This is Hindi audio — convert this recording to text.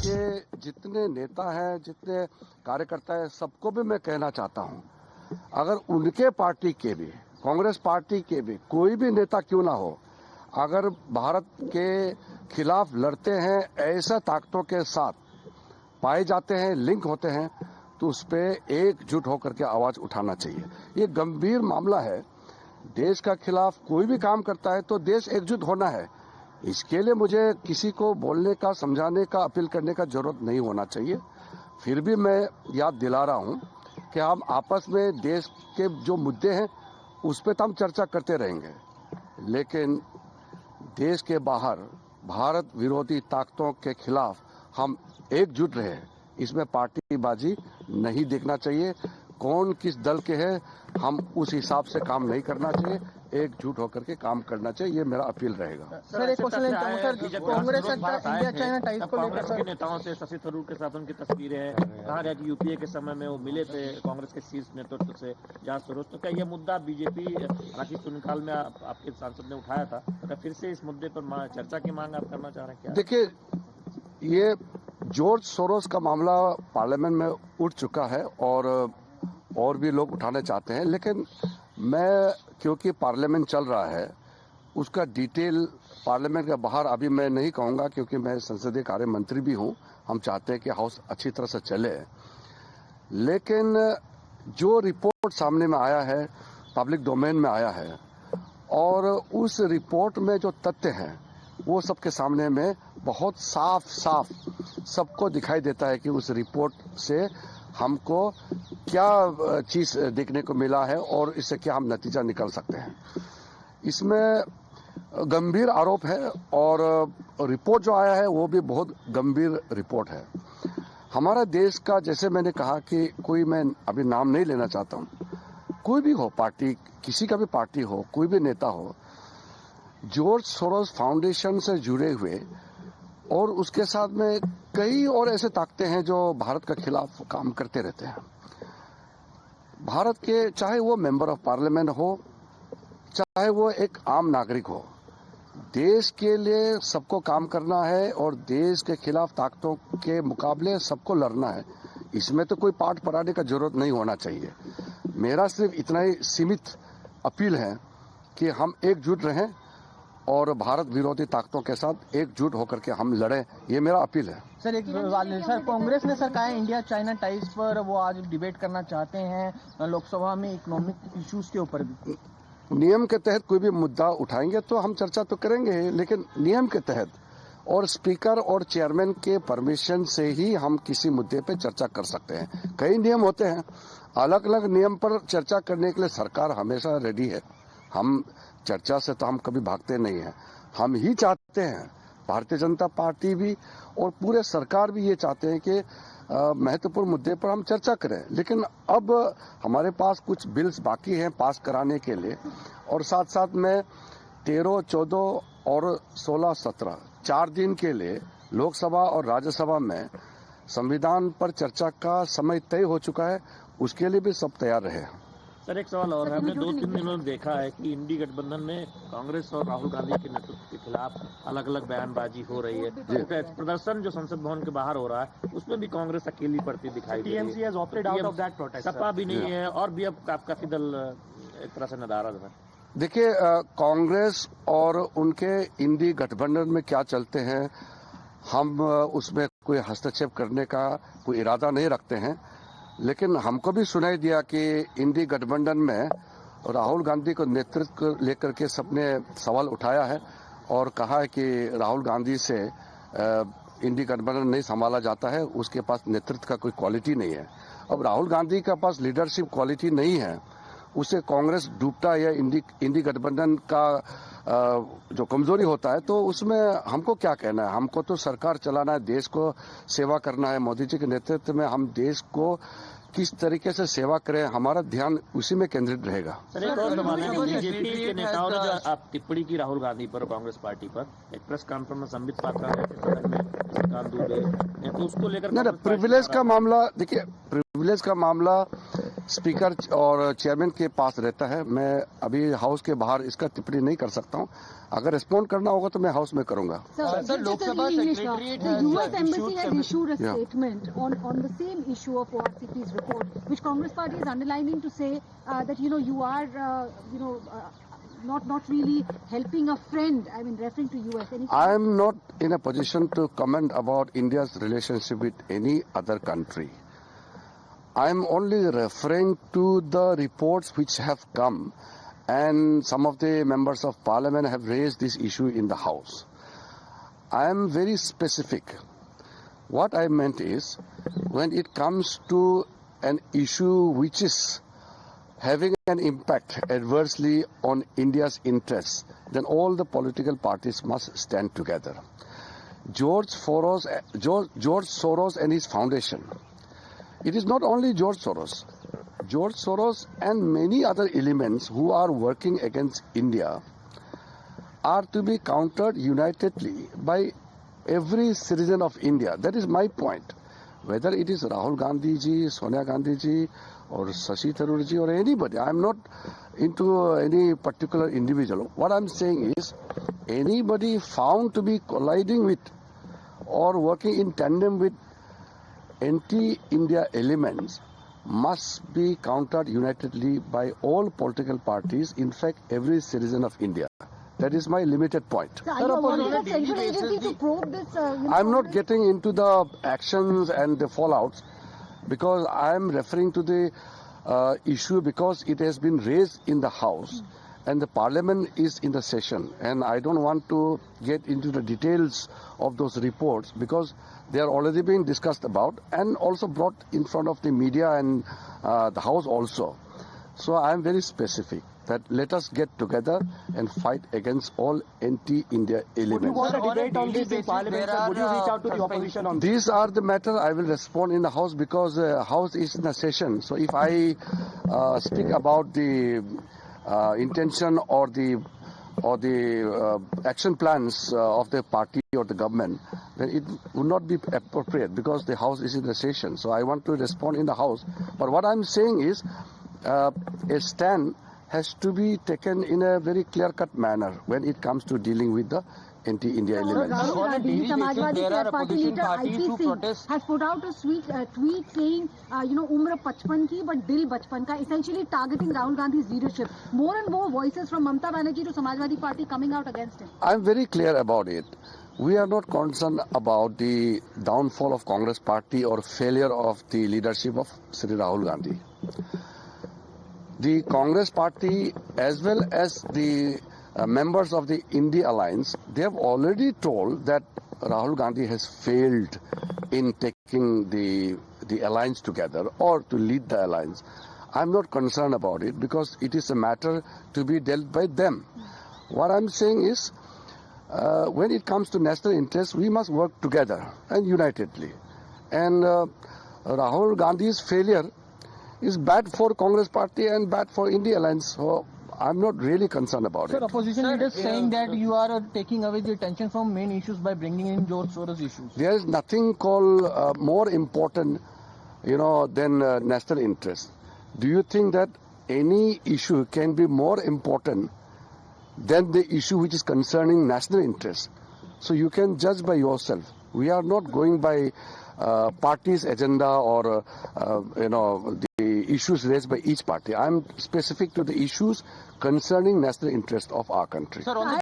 के जितने नेता हैं, जितने कार्यकर्ता हैं, सबको भी मैं कहना चाहता हूं, अगर उनके पार्टी के भी, कांग्रेस पार्टी के भी कोई भी नेता क्यों ना हो, अगर भारत के खिलाफ लड़ते हैं, ऐसा ताकतों के साथ पाए जाते हैं, लिंक होते हैं, तो उस पर एकजुट होकर के आवाज उठाना चाहिए। ये गंभीर मामला है। देश का खिलाफ कोई भी काम करता है तो देश एकजुट होना है। इसके लिए मुझे किसी को बोलने का, समझाने का, अपील करने का जरूरत नहीं होना चाहिए। फिर भी मैं याद दिला रहा हूं कि हम आपस में देश के जो मुद्दे हैं उस पर तो हम चर्चा करते रहेंगे, लेकिन देश के बाहर भारत विरोधी ताकतों के खिलाफ हम एकजुट रहे, इसमें पार्टीबाजी नहीं देखना चाहिए। कौन किस दल के है, हम उस हिसाब से काम नहीं करना चाहिए, एकजुट होकर के काम करना चाहिए। ये मेरा अपील रहेगा। सर एक question Congress India China ties को लेकर सर नेताओं से शशि थरूर के साथ उनकी तस्वीरें हैं, कहा गया कि यूपीए के समय में वो मिले थे कांग्रेस के शीर्ष नेतृत्व से जांच सरोज। तो क्या ये मुद्दा बीजेपी हालांकि शून्यकाल में आपके सांसद ने उठाया था, तो फिर से इस मुद्दे पर चर्चा की मांग आप करना चाह रहे हैं क्या? देखिए, ये जॉर्ज सोरोस का मामला पार्लियामेंट में उठ चुका है और भी लोग उठाने चाहते हैं, लेकिन मैं, क्योंकि पार्लियामेंट चल रहा है, उसका डिटेल पार्लियामेंट के बाहर अभी मैं नहीं कहूंगा, क्योंकि मैं संसदीय कार्य मंत्री भी हूं। हम चाहते हैं कि हाउस अच्छी तरह से चले, लेकिन जो रिपोर्ट सामने में आया है, पब्लिक डोमेन में आया है, और उस रिपोर्ट में जो तथ्य हैं वो सबके सामने में बहुत साफ साफ सबको दिखाई देता है कि उस रिपोर्ट से हमको क्या चीज देखने को मिला है और इससे क्या हम नतीजा निकाल सकते हैं। इसमें गंभीर आरोप है और रिपोर्ट जो आया है वो भी बहुत गंभीर रिपोर्ट है। हमारा देश का, जैसे मैंने कहा कि कोई, मैं अभी नाम नहीं लेना चाहता हूं, कोई भी हो पार्टी, किसी का भी पार्टी हो, कोई भी नेता हो, जॉर्ज सोरोस फाउंडेशन से जुड़े हुए और उसके साथ में कई और ऐसे ताकतें हैं जो भारत के खिलाफ काम करते रहते हैं। भारत के, चाहे वो मेंबर ऑफ पार्लियामेंट हो, चाहे वो एक आम नागरिक हो, देश के लिए सबको काम करना है और देश के खिलाफ ताकतों के मुकाबले सबको लड़ना है। इसमें तो कोई पाठ पढ़ाने का जरूरत नहीं होना चाहिए। मेरा सिर्फ इतना ही सीमित अपील है कि हम एकजुट रहें और भारत विरोधी ताकतों के साथ एकजुट होकर के हम लड़ें, ये मेरा अपील है। सर एक सर कांग्रेस ने कहा है इंडिया चाइना टाइज पर वो आज डिबेट करना चाहते हैं लोकसभा में इकोनॉमिक इश्यूज के ऊपर भी। नियम के तहत कोई भी मुद्दा उठाएंगे तो हम चर्चा तो करेंगे, लेकिन नियम के तहत और स्पीकर और चेयरमैन के परमिशन से ही हम किसी मुद्दे पे चर्चा कर सकते हैं। कई नियम होते हैं, अलग अलग नियम पर चर्चा करने के लिए सरकार हमेशा रेडी है। हम चर्चा से तो हम कभी भागते नहीं हैं। हम ही चाहते हैं, भारतीय जनता पार्टी भी और पूरे सरकार भी ये चाहते हैं कि महत्वपूर्ण मुद्दे पर हम चर्चा करें, लेकिन अब हमारे पास कुछ बिल्स बाकी हैं पास कराने के लिए, और साथ साथ में 13, 14 और 16, 17 4 दिन के लिए लोकसभा और राज्यसभा में संविधान पर चर्चा का समय तय हो चुका है। उसके लिए भी सब तैयार रहे। सर एक सवाल और है, हमने 2-3 दिनों में देखा है कि इंडी गठबंधन में कांग्रेस और राहुल गांधी के नेतृत्व के खिलाफ अलग अलग बयानबाजी हो रही है। प्रदर्शन जो संसद भवन के बाहर हो रहा है उसमें भी कांग्रेस अकेली पड़ती दिखाई दे रही है। सपा भी नहीं है और भी अब काफी दल एक तरह से नदारद है। देखिए, कांग्रेस और उनके इंडी गठबंधन में क्या चलते हैं, हम उसमें कोई हस्तक्षेप करने का कोई इरादा नहीं रखते हैं, लेकिन हमको भी सुनाई दिया कि इंडी गठबंधन में राहुल गांधी को नेतृत्व लेकर के सबने सवाल उठाया है और कहा है कि राहुल गांधी से इंडी गठबंधन नहीं संभाला जाता है, उसके पास नेतृत्व का कोई क्वालिटी नहीं है। अब राहुल गांधी के पास लीडरशिप क्वालिटी नहीं है, उसे कांग्रेस डूबता या इंडी गठबंधन का जो कमजोरी होता है, तो उसमें हमको क्या कहना है। हमको तो सरकार चलाना है, देश को सेवा करना है। मोदी जी के नेतृत्व में हम देश को किस तरीके से सेवा करें, हमारा ध्यान उसी में केंद्रित रहेगा। सर एक और सवाल है कि बीजेपी के नेताओं ने जो आप टिप्पणी की राहुल गांधी पर, कांग्रेस पार्टी पर, एक प्रेस कॉन्फ्रेंस में संबित पात्रा तो उसको लेकर प्रिविलेज का मामला, देखिए प्रिविलेज का मामला स्पीकर और चेयरमैन के पास रहता है। मैं अभी हाउस के बाहर इसका टिप्पणी नहीं कर सकता हूँ। अगर रिस्पॉन्ड करना होगा तो मैं हाउस में करूंगा। Sir, Lok Sabha Secretariat The has US Embassy has issued a Yeah. statement on the same issue of ORCP's report, which Congress Party is underlining to say that you are not really helping a friend. I mean, referring to US. I am not in a position to comment about India's relationship with any other country. I am only referring to the reports which have come, and some of the members of parliament have raised this issue in the House. I am very specific. What I meant is, when it comes to an issue which is having an impact adversely on India's interests, then all the political parties must stand together. George Soros and his foundation. It is not only George Soros. George Soros and many other elements who are working against India are to be countered unitedly by every citizen of India. That is my point. Whether it is Rahul Gandhi ji, Sonia Gandhi ji, or Shashi Tharoor ji, or anybody. I am not into any particular individual. What I am saying is, anybody found to be colliding with or working in tandem with anti-India elements must be countered unitedly by all political parties, in fact every citizen of India. That is my limited point. So are you wanting a central agency to probe this? I'm not getting into the actions and the fallouts, because I am referring to the issue because it has been raised in the House and the Parliament is in the session, and I don't want to get into the details of those reports because they are already being discussed about and also brought in front of the media and the House also. So I am very specific that let us get together and fight against all anti-India elements. want a debate on this in Parliament, sir? Would you reach out to the opposition on this? These are the matter I will respond in the House because House is in a session. So if I speak about the intention or the action plans of the party or the government, then it would not be appropriate because the House is in the session. So I want to respond in the House. But what I'm saying is a stand has to be taken in a very clear-cut manner when it comes to dealing with the anti-India elements. Rahul Gandhi, Samajwadi Party leader IP Singh has put out a tweet saying, umra 55 ki but dil bachpan ka, essentially targeting Rahul Gandhi's leadership. More and more voices from Mamata Banerjee to Samajwadi Party coming out against him. I'm very clear about it. We are not concerned about the downfall of Congress Party or failure of the leadership of Sri Rahul Gandhi. The Congress Party as well as the members of the India Alliance, they have already told that Rahul Gandhi has failed in taking the alliance together or to lead the alliance. I'm not concerned about it because it is a matter to be dealt by them. What I'm saying is, when it comes to national interests, we must work together and unitedly. And Rahul Gandhi's failure is bad for Congress Party and bad for India Alliance. So I'm not really concerned about Sir, it. opposition leaders saying that you are taking away the attention from main issues by bringing in George Soros issues. There is nothing called more important, than national interest. Do you think that any issue can be more important than the issue which is concerning national interest? So you can judge by yourself. We are not going by party's agenda or the issues raised by each party. I am specific to the issues concerning national interest of our country. Sir, on the